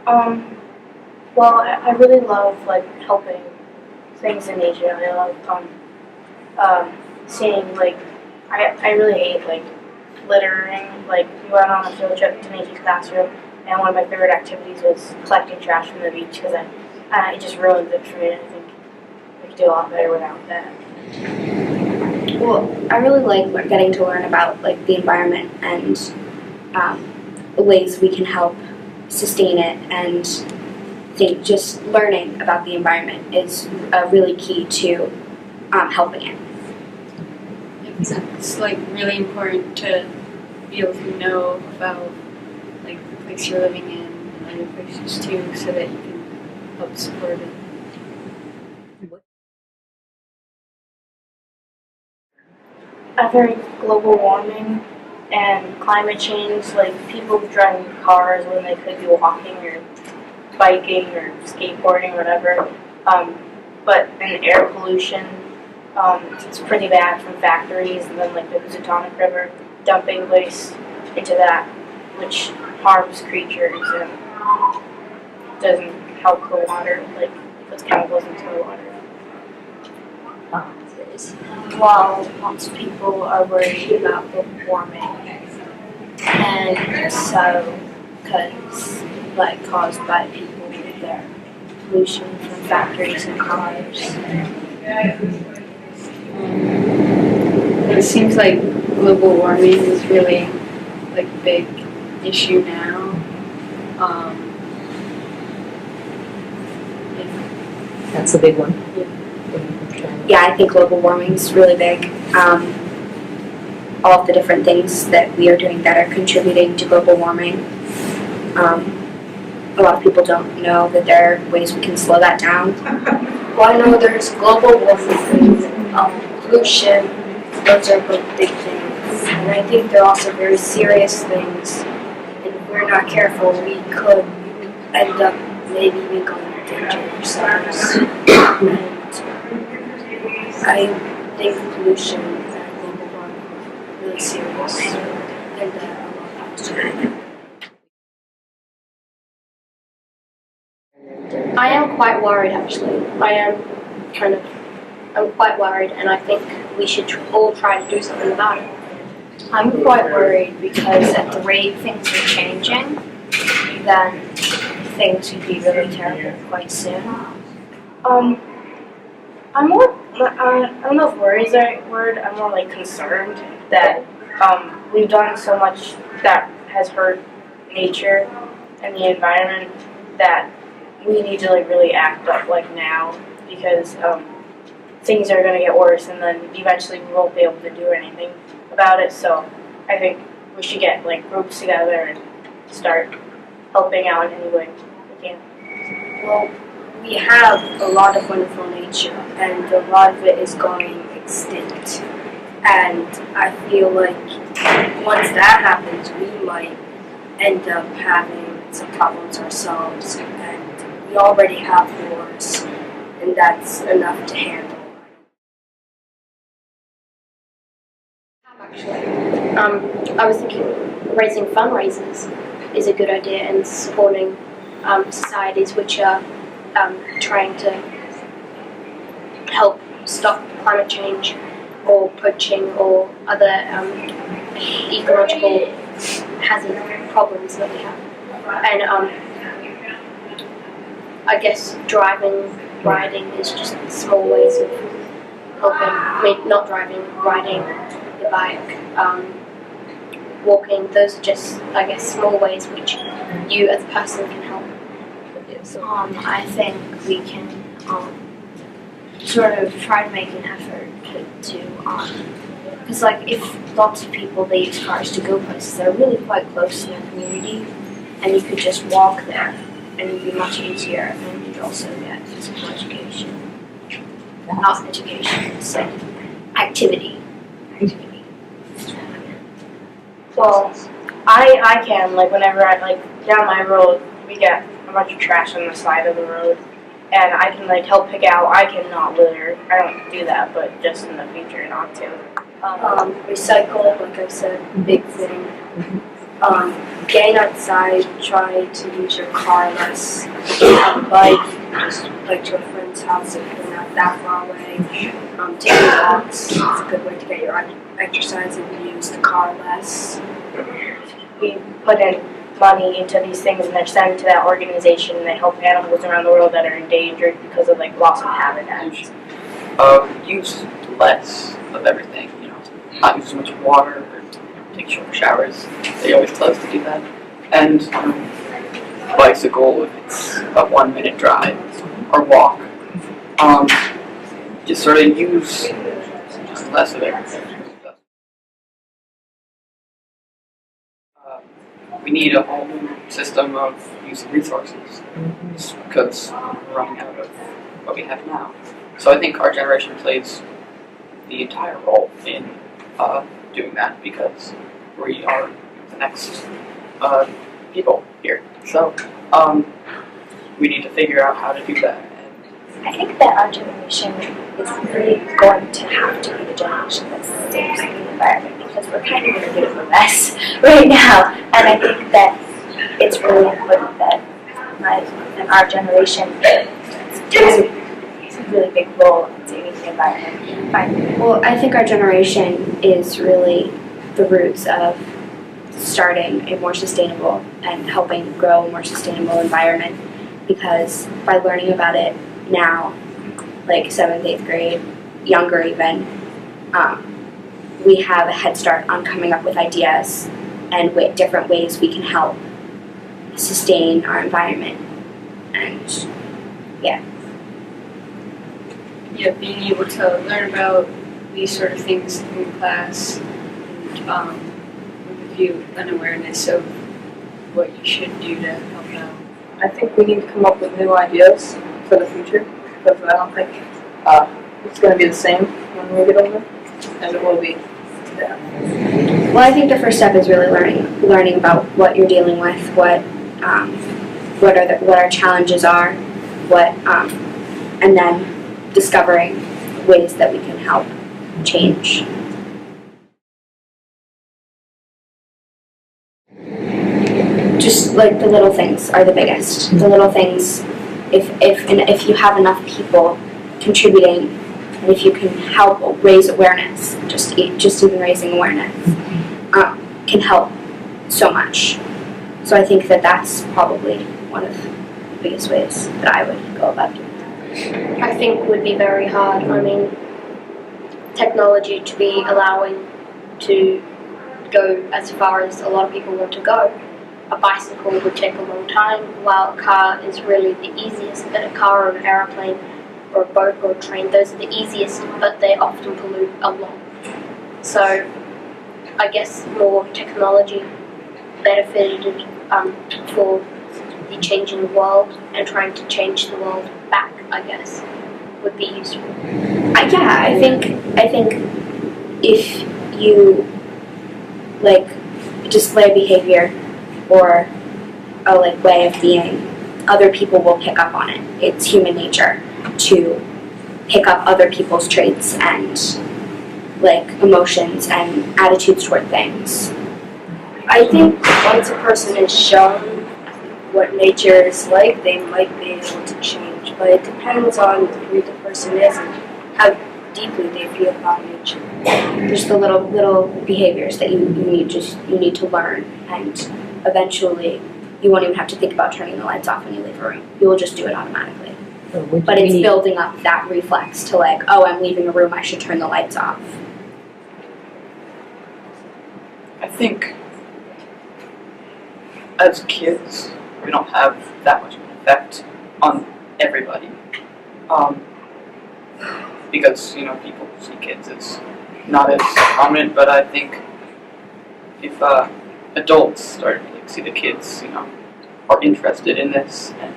Um, well, I really love like helping things in nature. I love seeing like I really hate like littering. Like we went on a field trip to Nature's Classroom, and one of my favorite activities was collecting trash from the beach because it just ruins it for me. And I think we could do a lot better without that. Well, I really like getting to learn about like the environment and the ways we can help sustain it, and I think just learning about the environment is really key to helping it. It's like really important to be able to know about like the place you're living in and other places too, so that you can help support it. I think global warming and climate change, like people driving cars when they could be walking or biking or skateboarding or whatever. But in air pollution, it's pretty bad from factories and then like the Housatonic River dumping waste into that, which harms creatures and doesn't help the water, like puts chemicals into the water. While lots of people are worried about global warming, and so because like caused by people with their pollution from factories and cars. It seems like global warming is really like a big issue now. That's a big one. Yeah, I think global warming is really big. All of the different things that we are doing that are contributing to global warming. A lot of people don't know that there are ways we can slow that down. Well, I know there's global warming, pollution, those are both big things. And I think they're also very serious things. And if we're not careful, we could end up maybe even going into danger ourselves. And I think pollution and global warming are really serious. And a lot has to happen. I am quite worried, actually. I'm quite worried, and I think we should all try to do something about it. I'm quite worried because at the rate things are changing, then things could be really terrible quite soon. I'm more, I don't know if worry is the right word, I'm more like concerned that we've done so much that has hurt nature and the environment that we need to like really act up like now because things are going to get worse and then eventually we won't be able to do anything about it. So I think we should get like groups together and start helping out in any way we can. Well, we have a lot of wonderful nature, and a lot of it is going extinct. And I feel like once that happens, we might end up having some problems ourselves. And we already have wars, and that's enough to handle. I was thinking raising fundraisers is a good idea, and supporting societies which are trying to help stop climate change or poaching or other ecological hazard problems that we have. And I guess riding is just small ways of helping. I mean, not driving, riding the bike, walking. Those are just, I guess, small ways which you as a person can help. I think we can sort of try to make an effort to because like if lots of people they use cars to go places, they're really quite close in the community, and you could just walk there, and it'd be much easier, and you'd also get physical education. Not education, it's like activity. Well, I can, like whenever I like down my road we get a bunch of trash on the side of the road and I can like help pick out. I cannot litter. I don't do that, but just in the future not to. Recycle, like I said, big thing. getting outside, try to use your car less. Have a bike, just like to a friend's house if you're not that far away. Taking walks is a good way to get your exercise and use the car less. We put in money into these things and they're sent to that organization and they help animals around the world that are endangered because of like loss of habitats. Use less of everything, not use as much water or take short showers. They always tell us to do that. And bicycle if it's a 1 minute drive or walk. Just sort of use just less of everything. We need a whole new system of using resources just because we're running out of what we have now. So I think our generation plays the entire role in doing that because we are the next people here. So we need to figure out how to do that. I think that our generation is really going to have to be the generation that saves the environment because we're kind of in a bit of a mess right now. And I think that it's really important that our generation takes a really big role in saving the environment. Well, I think our generation is really the roots of starting a more sustainable and helping grow a more sustainable environment because by learning about it now, like 7th, 8th grade, younger even, we have a head start on coming up with ideas and different ways we can help sustain our environment. And yeah, being able to learn about these sort of things in class and with you an awareness of what you should do to help out. I think we need to come up with new ideas for the future because I don't think it's going to be the same when we get older as it will be today. Well, I think the first step is really learning about what you're dealing with, what our challenges are, and then discovering ways that we can help change. Just like the little things are the biggest. The little things, if you have enough people contributing, and if you can help raise awareness, just even raising awareness, can help so much. So I think that that's probably one of the biggest ways that I would go about doing that. I think would be very hard. I mean, technology to be allowing to go as far as a lot of people want to go. A bicycle would take a long time, while a car is really the easiest. But a car or an aeroplane or a boat or a train, those are the easiest, but they often pollute a lot. So I guess more technology benefited for the change in the world and trying to change the world back, I guess, would be useful. I think if you display behavior or a way of being, other people will pick up on it. It's human nature to pick up other people's traits and emotions and attitudes toward things. I think once a person is shown what nature is like, they might be able to change. But it depends on who the person is and how deeply they feel about nature. There's the little behaviors that you need to learn, and eventually you won't even have to think about turning the lights off when you leave a room. You will just do it automatically. But it's building up that reflex to I'm leaving a room, I should turn the lights off. I think as kids, we don't have that much of an effect on everybody. Because, people see kids as not as prominent, but I think if adults start to see the kids, are interested in this and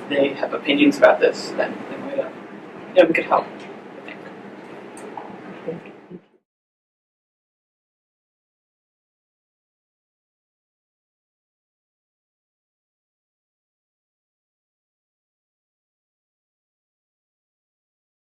they have opinions about this, then they might, we could help.